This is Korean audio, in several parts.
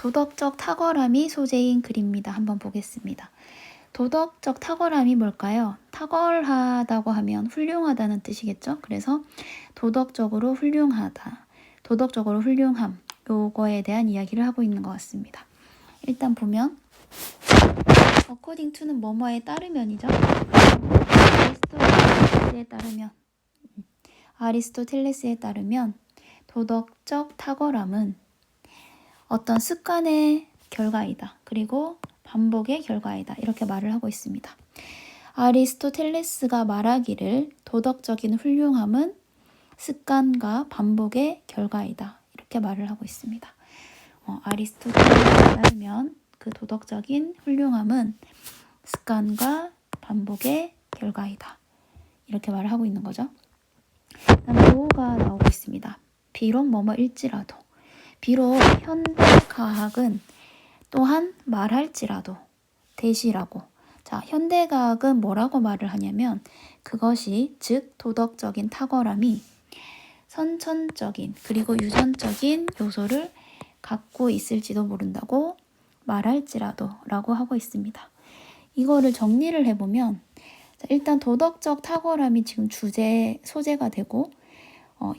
도덕적 탁월함이 소재인 글입니다. 한번 보겠습니다. 도덕적 탁월함이 뭘까요? 탁월하다고 하면 훌륭하다는 뜻이겠죠? 그래서 도덕적으로 훌륭하다, 도덕적으로 훌륭함, 요거에 대한 이야기를 하고 있는 것 같습니다. 일단 보면 according to는 뭐뭐에 따르면이죠. 아리스토텔레스에 따르면 도덕적 탁월함은 어떤 습관의 결과이다. 그리고 반복의 결과이다. 이렇게 말을 하고 있습니다. 아리스토텔레스가 말하기를 도덕적인 훌륭함은 습관과 반복의 결과이다. 이렇게 말을 하고 있습니다. 아리스토텔레스에 따르면 그 도덕적인 훌륭함은 습관과 반복의 결과이다. 이렇게 말을 하고 있는 거죠. 그다음에 도가 나오고 있습니다. 비록 뭐뭐일지라도, 비록 현대과학은 또한 말할지라도, 대시라고. 자, 현대과학은 뭐라고 말을 하냐면 그것이 즉 도덕적인 탁월함이 선천적인 그리고 유전적인 요소를 갖고 있을지도 모른다고 말할지라도 라고 하고 있습니다. 이거를 정리를 해보면 일단 도덕적 탁월함이 지금 소재가 되고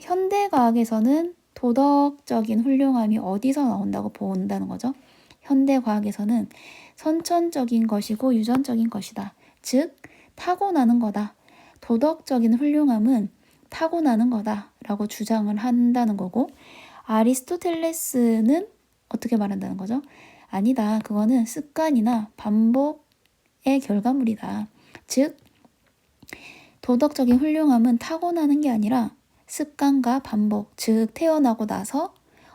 현대과학에서는 도덕적인 훌륭함이 어디서 나온다고 본다는 거죠. 현대과학에서는 선천적인 것이고 유전적인 것이다. 즉 타고나는 거다. 도덕적인 훌륭함은 타고나는 거다 라고 주장을 한다는 거고, 아리스토텔레스는 어떻게 말한다는 거죠? 아니다. 그거는 습관이나 반복의 결과물이다. 즉 도덕적인 훌륭함은 타고나는 게 아니라 습관과 반복, 즉 태어나고 나서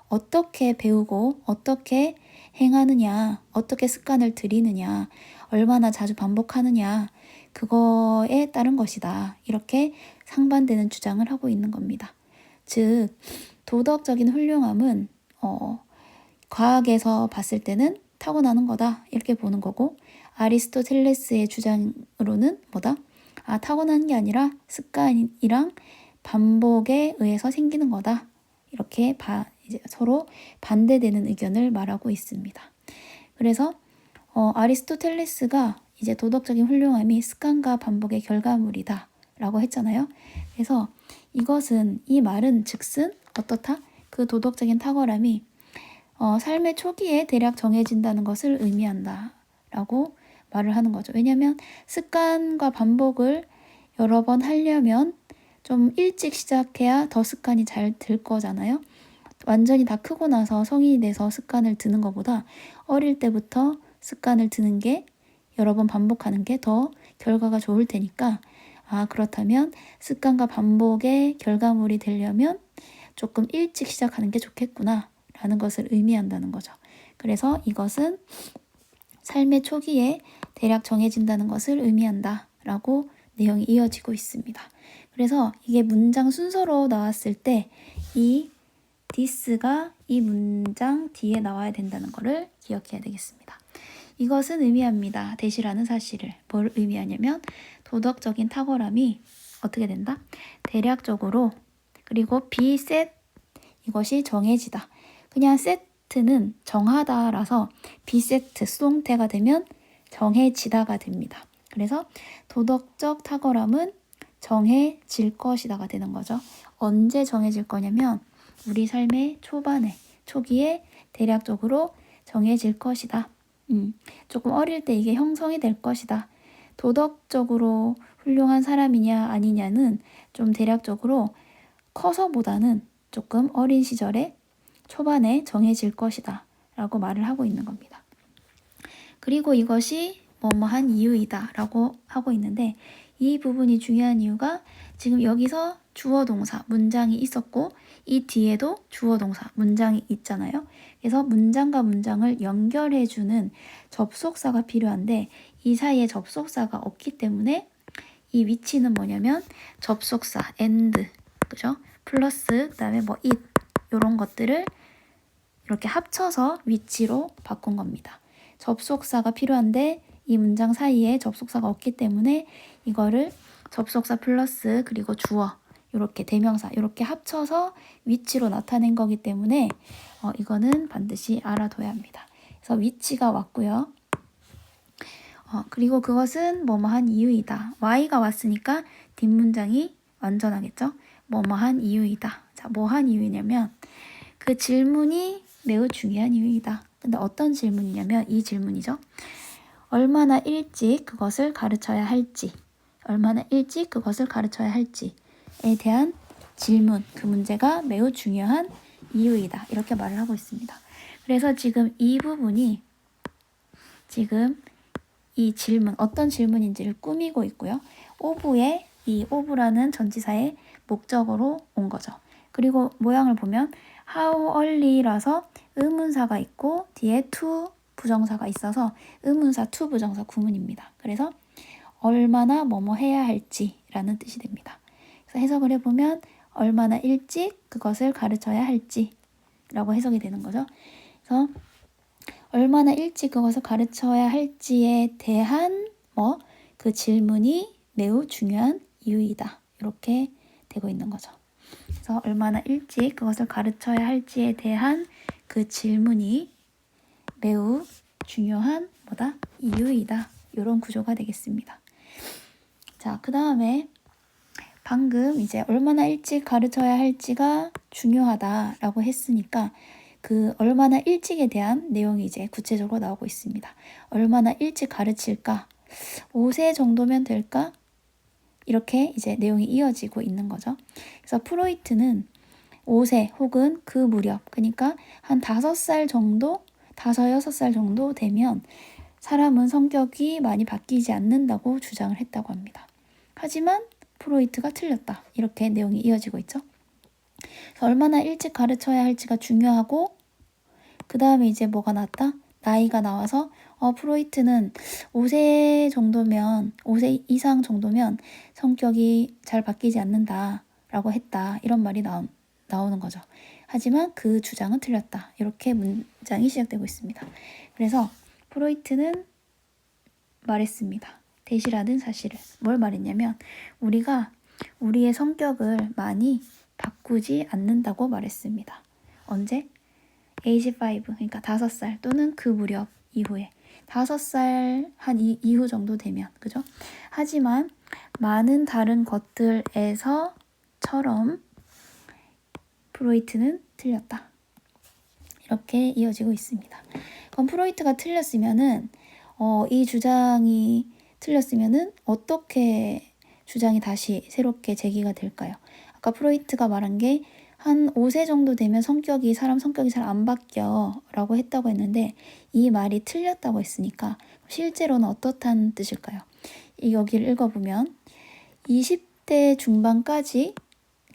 어떻게 배우고 어떻게 행하느냐, 어떻게 습관을 들이느냐, 얼마나 자주 반복하느냐, 그거에 따른 것이다. 이렇게 상반되는 주장을 하고 있는 겁니다. 즉 도덕적인 훌륭함은 과학에서 봤을 때는 타고나는 거다. 이렇게 보는 거고, 아리스토텔레스의 주장으로는 뭐다? 타고나는 게 아니라 습관이랑 반복에 의해서 생기는 거다. 이렇게 이제 서로 반대되는 의견을 말하고 있습니다. 그래서 아리스토텔레스가 이제 도덕적인 훌륭함이 습관과 반복의 결과물이다 라고 했잖아요. 그래서 이 말은 즉슨 어떻다? 그 도덕적인 탁월함이 삶의 초기에 대략 정해진다는 것을 의미한다 라고 말을 하는 거죠. 왜냐하면 습관과 반복을 여러 번 하려면 좀 일찍 시작해야 더 습관이 잘 들 거잖아요. 완전히 다 크고 나서 성인이 돼서 습관을 드는 것보다 어릴 때부터 습관을 드는 게, 여러 번 반복하는 게 더 결과가 좋을 테니까, 그렇다면 습관과 반복의 결과물이 되려면 조금 일찍 시작하는 게 좋겠구나 라는 것을 의미한다는 거죠. 그래서 이것은 삶의 초기에 대략 정해진다는 것을 의미한다 라고 내용이 이어지고 있습니다. 그래서 이게 문장 순서로 나왔을 때 이 this가 이 문장 뒤에 나와야 된다는 것을 기억해야 되겠습니다. 이것은 의미합니다. 대시라는 사실을. 뭘 의미하냐면 도덕적인 탁월함이 어떻게 된다? 대략적으로, 그리고 be set, 이것이 정해지다. 그냥 set는 정하다라서 be set, 수동태가 되면 정해지다가 됩니다. 그래서 도덕적 탁월함은 정해질 것이다가 되는 거죠. 언제 정해질 거냐면 우리 삶의 초기에 대략적으로 정해질 것이다. 조금 어릴 때 이게 형성이 될 것이다. 도덕적으로 훌륭한 사람이냐 아니냐는 좀 대략적으로 커서보다는 조금 어린 시절에 초반에 정해질 것이다 라고 말을 하고 있는 겁니다. 그리고 이것이 뭐뭐한 이유이다 라고 하고 있는데, 이 부분이 중요한 이유가 지금 여기서 주어 동사 문장이 있었고 이 뒤에도 주어 동사 문장이 있잖아요. 그래서 문장과 문장을 연결해주는 접속사가 필요한데 이 사이에 접속사가 없기 때문에 이 위치는 뭐냐면 접속사 and, 그죠? 플러스 그다음에 it 이런 것들을 이렇게 합쳐서 위치로 바꾼 겁니다. 접속사가 필요한데 이 문장 사이에 접속사가 없기 때문에 이거를 접속사 플러스 그리고 주어 이렇게 대명사 이렇게 합쳐서 위치로 나타낸 거기 때문에 이거는 반드시 알아둬야 합니다. 그래서 위치가 왔고요. 그리고 그것은 뭐뭐한 이유이다. Y가 왔으니까 뒷문장이 완전하겠죠? 뭐뭐한 이유이다. 자, 뭐한 이유냐면 그 질문이 매우 중요한 이유이다. 근데 어떤 질문이냐면 이 질문이죠. 얼마나 일찍 그것을 가르쳐야 할지, 얼마나 일찍 그것을 가르쳐야 할지에 대한 질문, 그 문제가 매우 중요한 이유이다. 이렇게 말을 하고 있습니다. 그래서 지금 이 부분이 지금 이 질문, 어떤 질문인지를 꾸미고 있고요. 오브에 이 오브라는 전치사의 목적으로 온 거죠. 그리고 모양을 보면 how early라서 의문사가 있고 뒤에 to 부정사가 있어서 의문사 to 부정사 구문입니다. 그래서 얼마나 뭐뭐 해야 할지라는 뜻이 됩니다. 그래서 해석을 해보면 얼마나 일찍 그것을 가르쳐야 할지라고 해석이 되는 거죠. 그래서 얼마나 일찍 그것을 가르쳐야 할지에 대한 그 질문이 매우 중요한 이유이다. 이렇게 되고 있는 거죠. 그래서 얼마나 일찍 그것을 가르쳐야 할지에 대한 그 질문이 매우 중요한 이유이다. 이런 구조가 되겠습니다. 자, 그 다음에 방금 이제 얼마나 일찍 가르쳐야 할지가 중요하다라고 했으니까 그 얼마나 일찍에 대한 내용이 이제 구체적으로 나오고 있습니다. 얼마나 일찍 가르칠까? 5세 정도면 될까? 이렇게 이제 내용이 이어지고 있는 거죠. 그래서 프로이트는 5세 혹은 그 무렵, 그러니까 한 5살 정도, 5, 6살 정도 되면 사람은 성격이 많이 바뀌지 않는다고 주장을 했다고 합니다. 하지만 프로이트가 틀렸다. 이렇게 내용이 이어지고 있죠. 얼마나 일찍 가르쳐야 할지가 중요하고 그 다음에 이제 뭐가 나왔다? 나이가 나와서 프로이트는 5세 정도면 5세 이상 정도면 성격이 잘 바뀌지 않는다 라고 했다. 이런 말이 나오는 거죠. 하지만 그 주장은 틀렸다. 이렇게 문장이 시작되고 있습니다. 그래서 프로이트는 말했습니다. 대시라는 사실을. 뭘 말했냐면 우리가 우리의 성격을 많이 바꾸지 않는다고 말했습니다. 언제? age 5, 그러니까 5살 또는 그 무렵 이후에 5살 한 이후 정도 되면, 그죠? 하지만 많은 다른 것들에서처럼 프로이트는 틀렸다. 이렇게 이어지고 있습니다. 그럼 프로이트가 틀렸으면은 이 주장이 틀렸으면은 어떻게 주장이 다시 새롭게 제기가 될까요? 아까 프로이트가 말한 게 한 5세 정도 되면 사람 성격이 잘 안 바뀌어 라고 했다고 했는데 이 말이 틀렸다고 했으니까 실제로는 어떻다는 뜻일까요? 여기를 읽어보면 20대 중반까지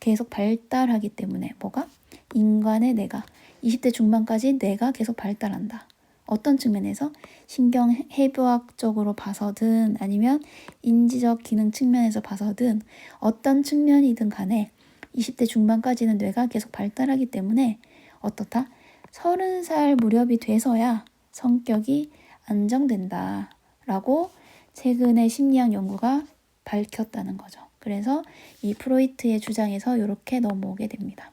계속 발달하기 때문에 인간의 뇌가 20대 중반까지 뇌가 계속 발달한다. 어떤 측면에서? 신경해부학적으로 봐서든 아니면 인지적 기능 측면에서 봐서든 어떤 측면이든 간에 20대 중반까지는 뇌가 계속 발달하기 때문에 어떻다? 30살 무렵이 돼서야 성격이 안정된다 라고 최근에 심리학 연구가 밝혔다는 거죠. 그래서 이 프로이트의 주장에서 이렇게 넘어오게 됩니다.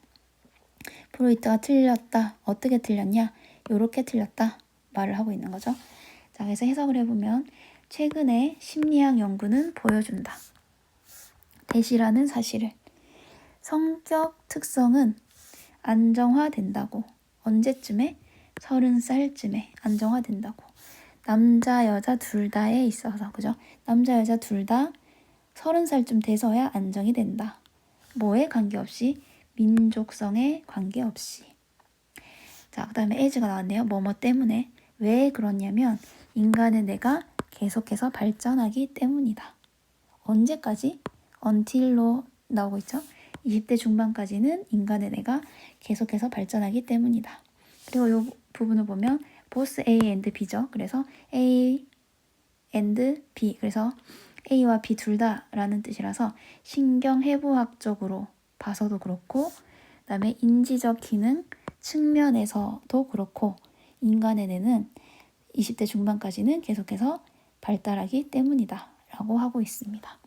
프로이트가 틀렸다. 어떻게 틀렸냐? 이렇게 틀렸다. 말을 하고 있는 거죠. 자, 그래서 해석을 해보면 최근에 심리학 연구는 보여준다. 대시라는 사실을. 성격 특성은 안정화된다고. 언제쯤에? 30살쯤에 안정화된다고. 남자, 여자 둘 다에 있어서, 그죠? 남자, 여자 둘 다 30살쯤 돼서야 안정이 된다. 뭐에 관계없이? 민족성에 관계없이. 자, 그 다음에 as가 나왔네요. 뭐뭐 때문에. 왜 그러냐면 인간의 뇌가 계속해서 발전하기 때문이다. 언제까지? until로 나오고 있죠. 20대 중반까지는 인간의 뇌가 계속해서 발전하기 때문이다. 그리고 이 부분을 보면 both A and B죠. 그래서 A and B. 그래서 A와 B 둘 다라는 뜻이라서 신경해부학적으로 봐서도 그렇고 그 다음에 인지적 기능 측면에서도 그렇고 인간의 뇌는 20대 중반까지는 계속해서 발달하기 때문이다 라고 하고 있습니다.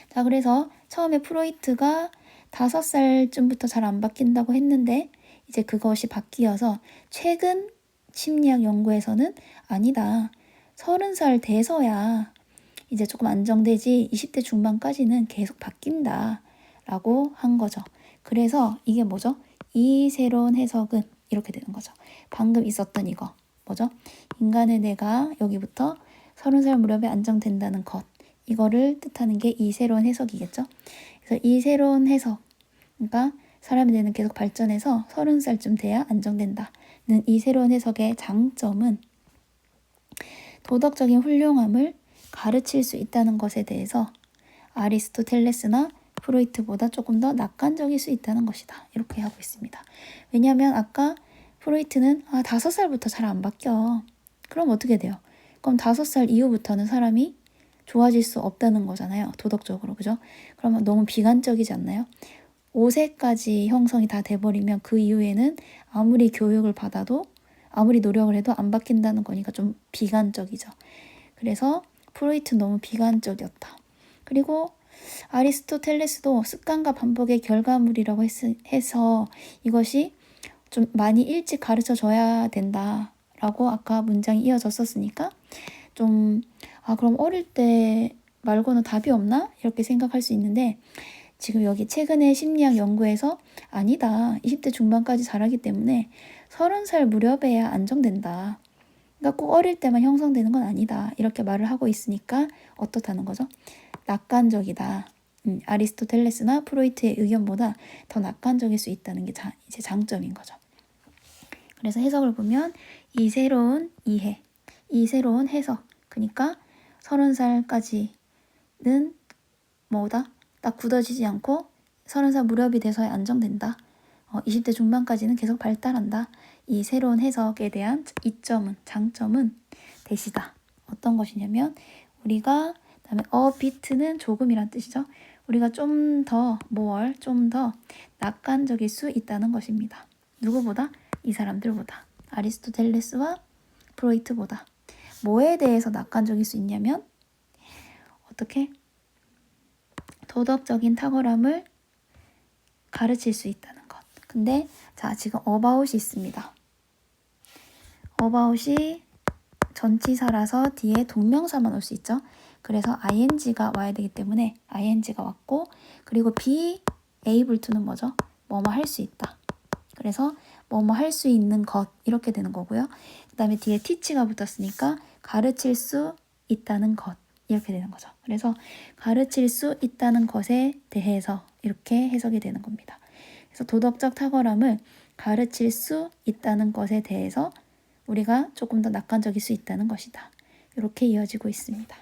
자, 그래서 처음에 프로이트가 5살쯤부터 잘 안 바뀐다고 했는데 이제 그것이 바뀌어서 최근 심리학 연구에서는 아니다. 30살 돼서야 이제 조금 안정되지 20대 중반까지는 계속 바뀐다 라고 한 거죠. 그래서 이게 뭐죠? 이 새로운 해석은 이렇게 되는 거죠. 방금 있었던 이거 뭐죠? 인간의 뇌가 여기부터 30살 무렵에 안정된다는 것, 이거를 뜻하는 게 이 새로운 해석이겠죠. 그래서 이 새로운 해석, 그러니까 사람의 뇌는 계속 발전해서 30살쯤 돼야 안정된다는 이 새로운 해석의 장점은 도덕적인 훌륭함을 가르칠 수 있다는 것에 대해서 아리스토텔레스나 프로이트보다 조금 더 낙관적일 수 있다는 것이다. 이렇게 하고 있습니다. 왜냐하면 아까 프로이트는 5살부터 잘 안 바뀌어. 그럼 어떻게 돼요? 그럼 5살 이후부터는 사람이 좋아질 수 없다는 거잖아요. 도덕적으로. 그죠? 그러면 너무 비관적이지 않나요? 5세까지 형성이 다 돼버리면 그 이후에는 아무리 교육을 받아도 아무리 노력을 해도 안 바뀐다는 거니까 좀 비관적이죠. 그래서 프로이트는 너무 비관적이었다. 그리고 아리스토텔레스도 습관과 반복의 결과물이라고 해서 이것이 좀 많이 일찍 가르쳐줘야 된다라고 아까 문장이 이어졌었으니까 좀 그럼 어릴 때 말고는 답이 없나? 이렇게 생각할 수 있는데 지금 여기 최근에 심리학 연구에서 아니다. 20대 중반까지 자라기 때문에 30살 무렵에야 안정된다. 그러니까 꼭 어릴 때만 형성되는 건 아니다. 이렇게 말을 하고 있으니까 어떻다는 거죠? 낙관적이다. 아리스토텔레스나 프로이트의 의견보다 더 낙관적일 수 있다는 게 이제 장점인 거죠. 그래서 해석을 보면 이 새로운 이해, 이 새로운 해석. 그러니까 30살까지는 뭐다? 딱 굳어지지 않고 30살 무렵이 돼서야 안정된다. 20대 중반까지는 계속 발달한다. 이 새로운 해석에 대한 이점은, 장점은 대시다. 어떤 것이냐면 우리가 그다음에 비트는 조금이란 뜻이죠. 우리가 좀 더 좀 더 낙관적일 수 있다는 것입니다. 누구보다? 이 사람들보다. 아리스토텔레스와 프로이트보다. 뭐에 대해서 낙관적일 수 있냐면 어떻게? 도덕적인 탁월함을 가르칠 수 있다는 것. 근데 자, 지금 about이 있습니다. about이 전치사라서 뒤에 동명사만 올 수 있죠. 그래서 ing가 와야 되기 때문에 ing가 왔고, 그리고 be able to는 뭐죠? 뭐뭐 할 수 있다. 그래서 뭐뭐 할 수 있는 것 이렇게 되는 거고요. 그 다음에 뒤에 teach가 붙었으니까 가르칠 수 있다는 것 이렇게 되는 거죠. 그래서 가르칠 수 있다는 것에 대해서 이렇게 해석이 되는 겁니다. 그래서 도덕적 탁월함을 가르칠 수 있다는 것에 대해서 우리가 조금 더 낙관적일 수 있다는 것이다. 이렇게 이어지고 있습니다.